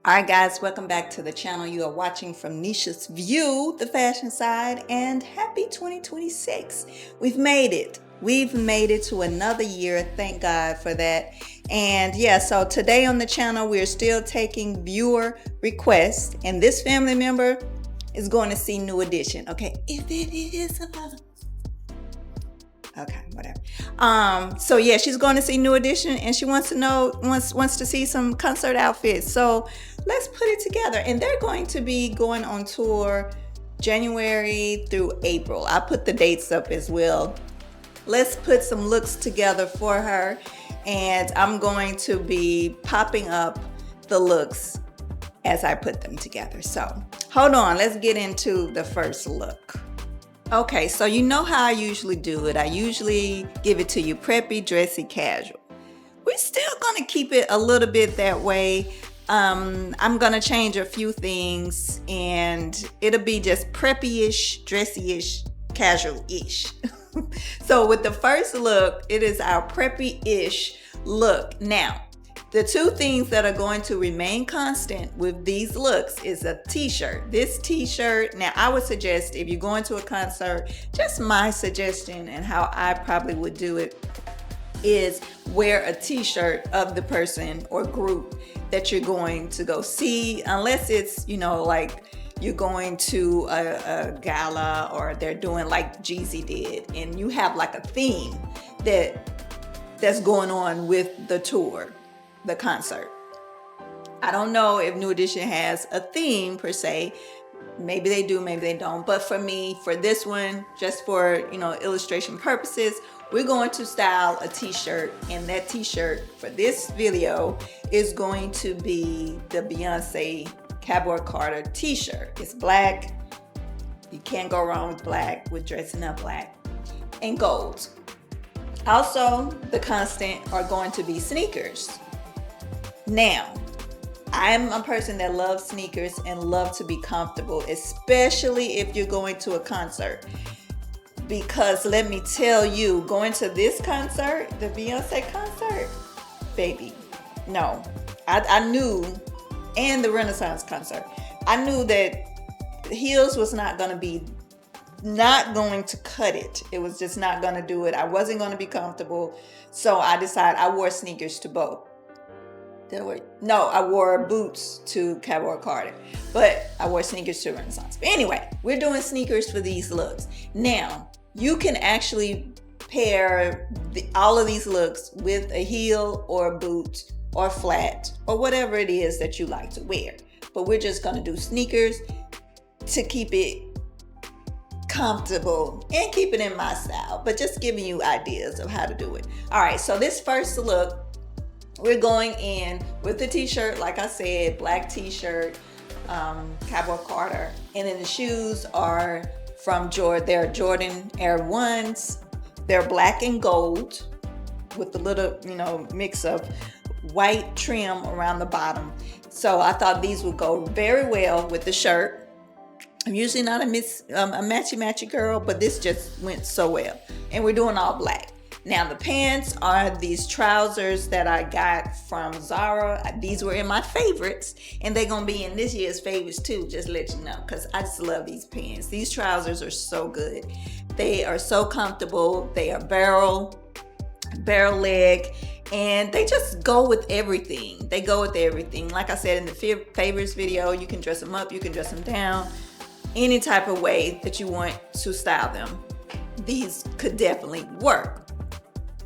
All right, guys, welcome back to the channel. You are watching from Nisha's View, the fashion side, and happy 2026. We've made it. We've made it to another year. Thank God for that. And yeah, so today on the channel, we're still taking viewer requests, and this family member is going to see New Edition. Okay, if it is another. Okay, whatever. So yeah, she's going to see New Edition, and she wants to see some concert outfits. So let's put it together. And they're going to be going on tour January through April. I put the dates up as well. Let's put some looks together for her, and I'm going to be popping up the looks as I put them together. So hold on, let's get into the first look. Okay, so you know how I usually do it. I usually give it to you preppy, dressy, casual. We're still gonna keep it a little bit that way. I'm gonna change a few things, and it'll be just preppy-ish, dressy-ish, casual-ish. So with the first look, it is our preppy-ish look. Now, the two things that are going to remain constant with these looks is a t-shirt. This t-shirt, now I would suggest if you're going to a concert, just my suggestion and how I probably would do it is wear a t-shirt of the person or group that you're going to go see, unless it's, you know, like you're going to a gala or they're doing like Jeezy did, and you have like a theme that's going on with the tour, the concert. I don't know if New Edition has a theme per se. Maybe they do, maybe they don't. But for me, for this one, just for, you know, illustration purposes, we're going to style a t-shirt, and that t-shirt for this video is going to be the Beyonce Cowboy Carter t-shirt. It's black. You can't go wrong with black, with dressing up black, and gold. Also, the constant are going to be sneakers. Now, I'm a person that loves sneakers and love to be comfortable, especially if you're going to a concert. Because let me tell you, going to this concert, the Beyonce concert, baby, no. I knew, and the Renaissance concert, I knew that heels was not going to cut it. It was just not going to do it. I wasn't going to be comfortable. So I decided I wore sneakers to both. I wore boots to Cowboy Carter, but I wore sneakers to Renaissance. But anyway, we're doing sneakers for these looks. Now, you can actually pair all of these looks with a heel or a boot or flat or whatever it is that you like to wear. But we're just going to do sneakers to keep it comfortable and keep it in my style, but just giving you ideas of how to do it. All right, so this first look, we're going in with the t-shirt, like I said, black t-shirt, Cowboy Carter, and then the shoes are from Jordan. They're Jordan Air 1s. They're black and gold with a little, you know, mix of white trim around the bottom. So I thought these would go very well with the shirt. I'm usually not a matchy girl, but this just went so well. And we're doing all black. Now the pants are these trousers that I got from Zara. These were in my favorites, and they're gonna be in this year's favorites too, just to let you know, because I just love these pants. These trousers are so good. They are so comfortable. They are barrel leg, and they just go with everything. They go with everything. Like I said in the favorites video, you can dress them up, you can dress them down, any type of way that you want to style them. These could definitely work.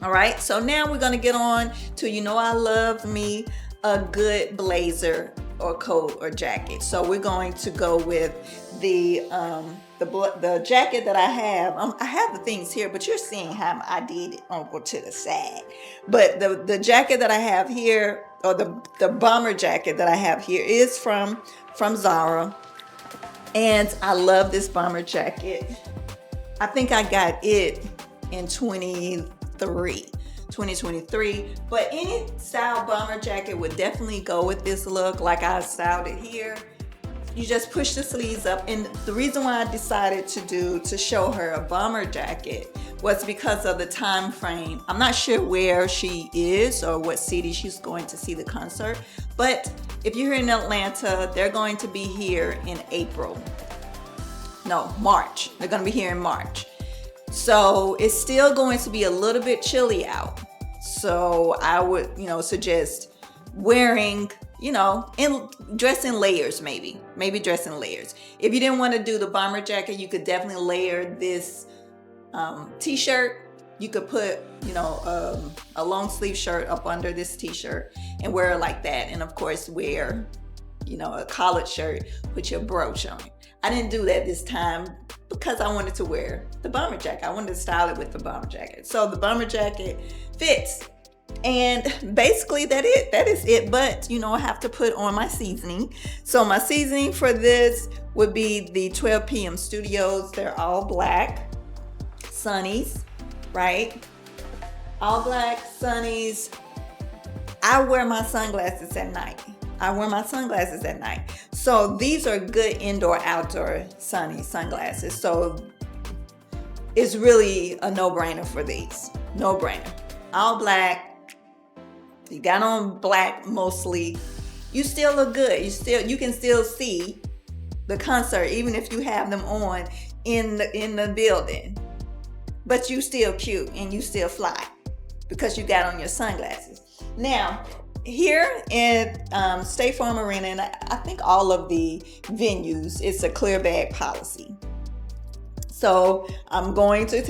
All right, so now we're gonna get on to, you know, I love me a good blazer or coat or jacket. So we're going to go with the jacket that I have. I have the things here, but you're seeing how I did it. I'll go to the side. But the jacket that I have here, or the bomber jacket that I have here, is from Zara, and I love this bomber jacket. I think I got it in 2023, but any style bomber jacket would definitely go with this look, like I styled it here. You just push the sleeves up, and the reason why I decided to show her a bomber jacket was because of the time frame. I'm not sure where she is or what city she's going to see the concert, but If you're here in Atlanta, they're going to be here in March. They're going to be here in March. So it's still going to be a little bit chilly out. So I would, suggest wearing, dress in layers, maybe dress in layers. If you didn't want to do the bomber jacket, you could definitely layer this t-shirt. You could put, a long sleeve shirt up under this t-shirt and wear it like that. And of course, wear, a collared shirt, put your brooch on it. I didn't do that this time because I wanted to wear the bomber jacket. I wanted to style it with the bomber jacket. So the bomber jacket fits. And basically that is it. But, I have to put on my seasoning. So my seasoning for this would be the 12 p.m. Studios. They're all black sunnies. Right? All black sunnies. I wear my sunglasses at night. So these are good indoor-outdoor sunny sunglasses. So it's really a no-brainer for these. No-brainer. All black. You got on black mostly. You still look good. You can still see the concert even if you have them on in the building. But you still cute and you still fly because you got on your sunglasses. Now, here at State Farm Arena, and I think all of the venues, it's a clear bag policy. So I'm going to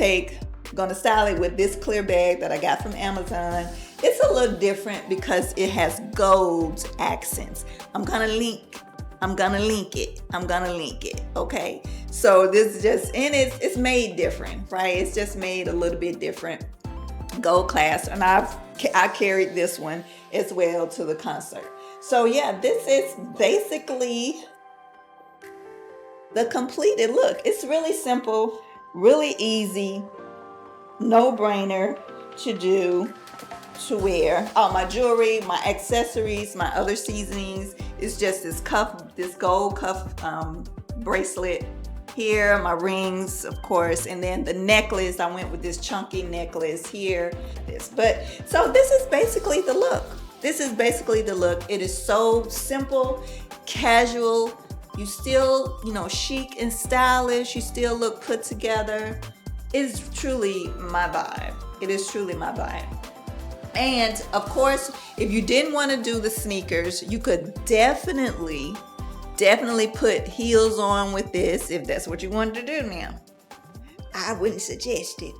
style it with this clear bag that I got from Amazon. It's a little different because it has gold accents. I'm gonna link it. Okay. So this is just, and it's made different, right? It's just made a little bit different. Gold class. And I carried this one as well to the concert. So yeah, this is basically the completed look. It's really simple, really easy, no brainer to do, to wear. Oh, my jewelry, my accessories, my other seasonings. It's just this gold cuff bracelet here, my rings, of course, and then the necklace. I went with this chunky necklace here. So this is basically the look. It is so simple, casual. You still, chic and stylish. You still look put together. It's truly my vibe. And of course, if you didn't want to do the sneakers, you could definitely put heels on with this if that's what you wanted to do now. I wouldn't suggest it.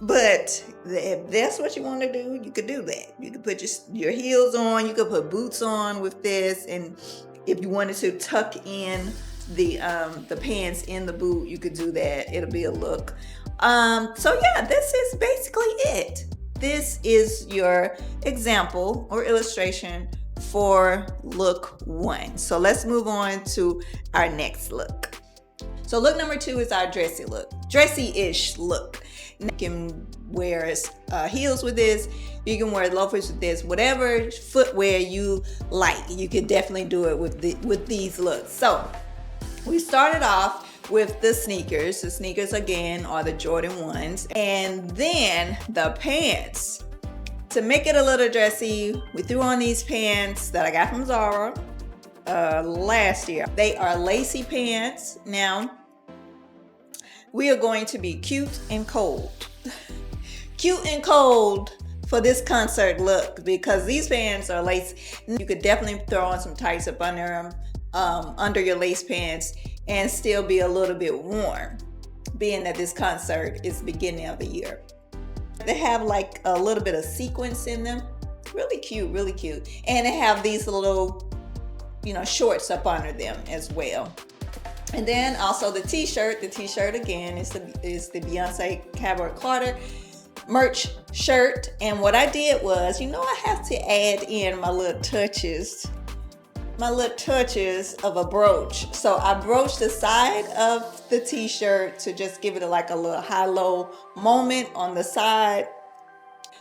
But if that's what you want to do, you could do that. You could put your heels on, you could put boots on with this, and if you wanted to tuck in the pants in the boot, you could do that. It'll be a look. So yeah, this is basically it. This is your example or illustration for look 1. So let's move on to our next look. So look number 2 is our dressy look, dressy-ish look. You can wear heels with this. You can wear loafers with this. Whatever footwear you like, you can definitely do it with these looks. So we started off with the sneakers. The sneakers again are the Jordan 1s, and then the pants. To make it a little dressy, we threw on these pants that I got from Zara last year. They are lacy pants. Now, we are going to be cute and cold. Cute and cold for this concert look because these pants are lacy. You could definitely throw on some tights up under them, under your lace pants, and still be a little bit warm, being that this concert is the beginning of the year. They have like a little bit of sequins in them. Really cute. And they have these little, shorts up under them as well. And then also the t-shirt. The t-shirt again is the Beyonce Cabaret Carter merch shirt. And what I did was, I have to add in my little touches of a brooch. So I broached the side of the t-shirt to just give it a little high-low moment on the side.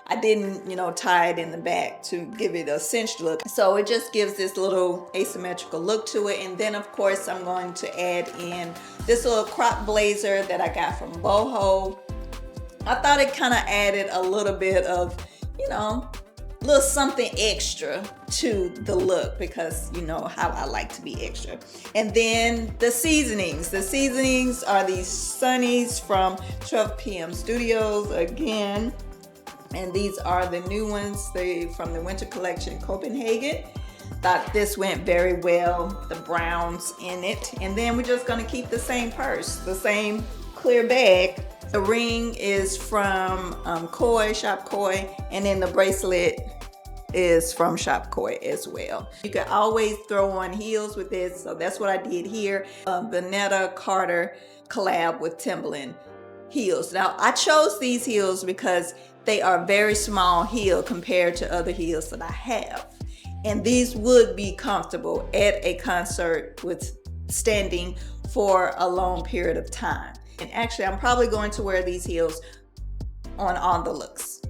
I didn't, tie it in the back to give it a cinched look. So it just gives this little asymmetrical look to it. And then of course I'm going to add in this little crop blazer that I got from Boho. I thought it kind of added a little bit of, little something extra to the look, because you know how I like to be extra. And then the seasonings. The seasonings are these Sunnies from 12 p.m. Studios again. And these are the new ones, from the winter collection, Copenhagen. Thought this went very well, the browns in it. And then we're just gonna keep the same purse, the same clear bag. The ring is from Shop Koi, and then the bracelet is from Shop Koi as well. You can always throw on heels with this, so that's what I did here. Vanetta Carter collab with Timberland heels. Now I chose these heels because they are very small heel compared to other heels that I have. And these would be comfortable at a concert with standing for a long period of time. And actually, I'm probably going to wear these heels on all the looks,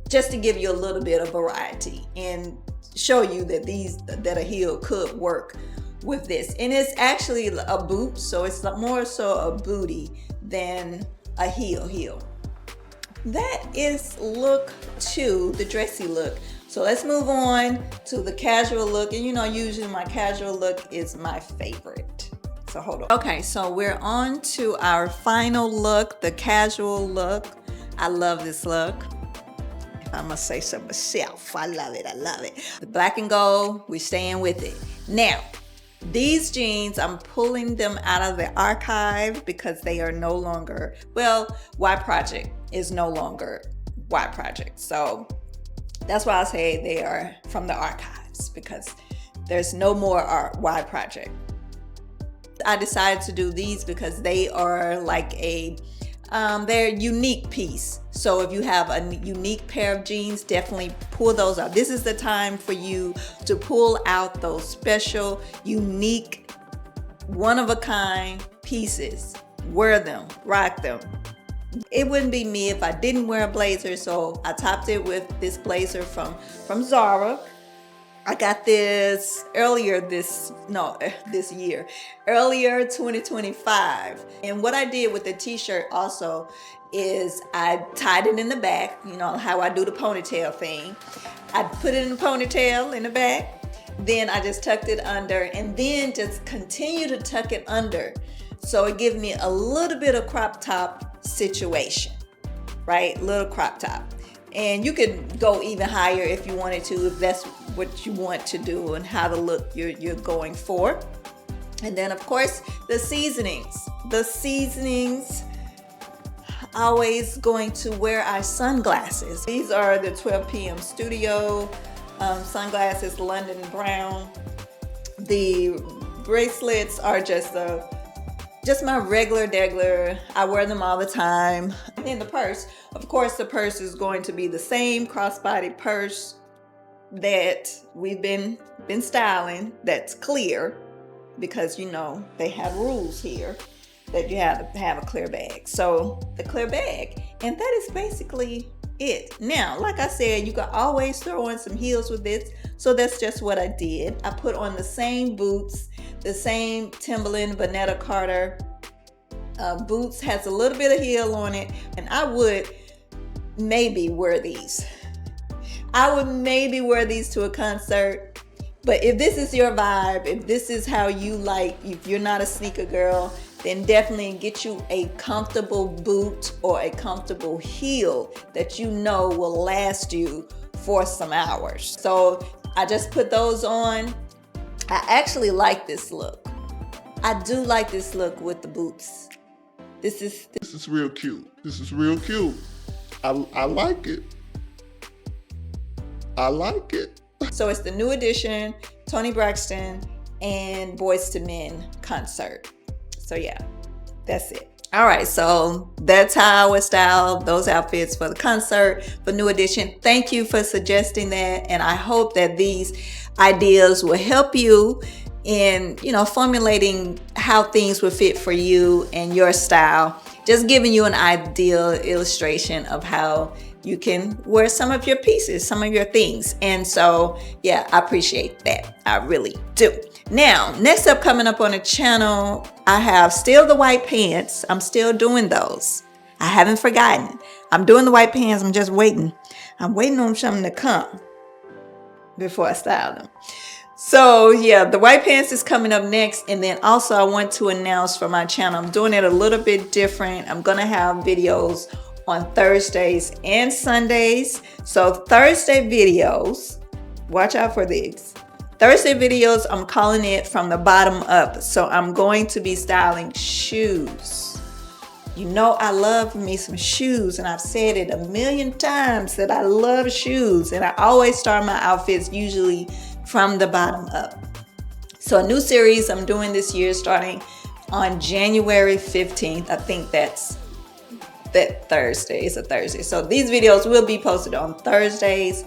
just to give you a little bit of variety and show you that a heel could work with this. And it's actually a boot, so it's more so a booty than a heel. That is look 2, the dressy look. So let's move on to the casual look. And you know, usually my casual look is my favorite. So hold on. Okay, so we're on to our final look, the casual look. I love this look. If I must say so myself, I love it, I love it. The black and gold, we're staying with it. Now, these jeans, I'm pulling them out of the archive because they are no longer, well, Y Project is no longer Y Project. So that's why I say they are from the archives, because there's no more Y Project. I decided to do these because they are like they're a unique piece. So if you have a unique pair of jeans, definitely pull those out. This is the time for you to pull out those special, unique, one-of-a-kind pieces. Wear them, rock them. It wouldn't be me if I didn't wear a blazer, so I topped it with this blazer from Zara. I got this earlier this year, earlier 2025. And what I did with the t-shirt also is I tied it in the back, you know how I do the ponytail thing. I put it in the ponytail in the back, then I just tucked it under, and then just continue to tuck it under. So it gives me a little bit of crop top situation, right? Little crop top. And you could go even higher if you wanted to, if that's what you want to do and how the look you're going for. And then of course, the seasonings. The seasonings, always going to wear our sunglasses. These are the 12 p.m. Studio sunglasses, London Brown. The bracelets are just my regular. I wear them all the time. And then the purse, of course, the purse is going to be the same crossbody purse that we've been styling. That's clear, because you know they have rules here that you have to have a clear bag. So the clear bag, and that is basically it. Now, like I said, you can always throw on some heels with this. So that's just what I did. I put on the same boots, the same Timberland Vanetta Carter boots, has a little bit of heel on it, and I would maybe wear these. I would maybe wear these to a concert. But if this is your vibe, if this is how you like, if you're not a sneaker girl, then definitely get you a comfortable boot or a comfortable heel that you know will last you for some hours. So I just put those on. I actually like this look. I do like this look with the boots. This is real cute. This is real cute. I like it. I like it. So it's the new edition, Toni Braxton and Boyz II Men concert. So yeah, that's it. All right, so that's how I would style those outfits for the concert, for New Edition. Thank you for suggesting that, and I hope that these ideas will help you in, formulating how things would fit for you and your style. Just giving you an ideal illustration of how you can wear some of your pieces, some of your things. And so, yeah, I appreciate that. I really do. Now, next up, coming up on the channel, I have still the white pants. I'm still doing those. I haven't forgotten. I'm doing the white pants. I'm just waiting. I'm waiting on something to come. before I style them. So yeah, the white pants is coming up next. And then also I want to announce for my channel, I'm doing it a little bit different. I'm gonna have videos on Thursdays and Sundays. So Thursday videos, watch out for these. Thursday videos, I'm calling it from the bottom up. So I'm going to be styling shoes. You know I love me some shoes, and I've said it a million times that I love shoes, and I always start my outfits usually from the bottom up. So a new series I'm doing this year starting on January 15th. I think that's that Thursday. It's a Thursday. So these videos will be posted on Thursdays.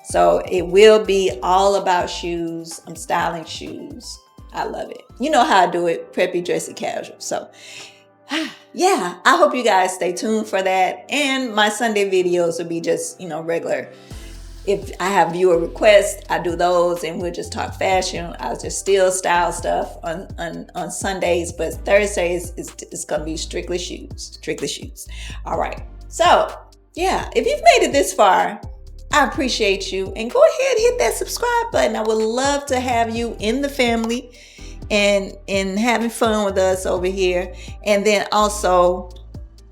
So it will be all about shoes. I'm styling shoes. I love it. You know how I do it, preppy, dressy, casual. So yeah, I hope you guys stay tuned for that. And my Sunday videos will be just, regular. If I have viewer requests, I do those, and we'll just talk fashion. I'll just still style stuff on Sundays, but Thursdays is going to be strictly shoes. All right. So yeah, if you've made it this far, I appreciate you. And go ahead and hit that subscribe button. I would love to have you in the family and having fun with us over here. And then also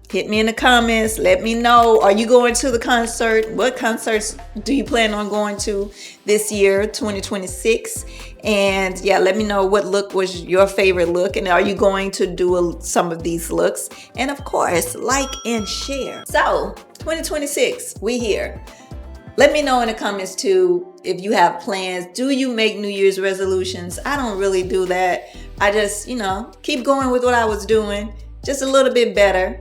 hit me in the comments. Let me know, are you going to the concert? What concerts do you plan on going to this year, 2026? And yeah, let me know what look was your favorite look, and are you going to do some of these looks? And of course, like and share. So 2026, we here. Let me know in the comments too if you have plans. Do you make New Year's resolutions? I don't really do that. I just, keep going with what I was doing, just a little bit better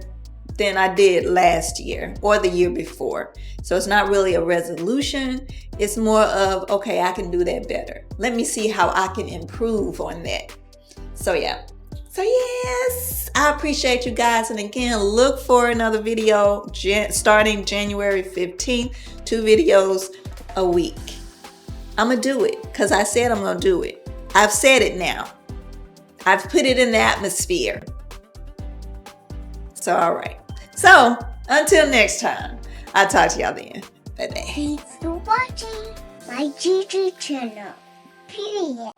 than I did last year or the year before. So it's not really a resolution. It's more of, okay, I can do that better. Let me see how I can improve on that. So yeah. So yes, I appreciate you guys. And again, look for another video starting January 15th, 2 videos a week. I'm going to do it because I said I'm going to do it. I've said it now. I've put it in the atmosphere. So, all right. So, until next time, I'll talk to y'all then. Bye-bye. Thanks for watching my GG channel. Period.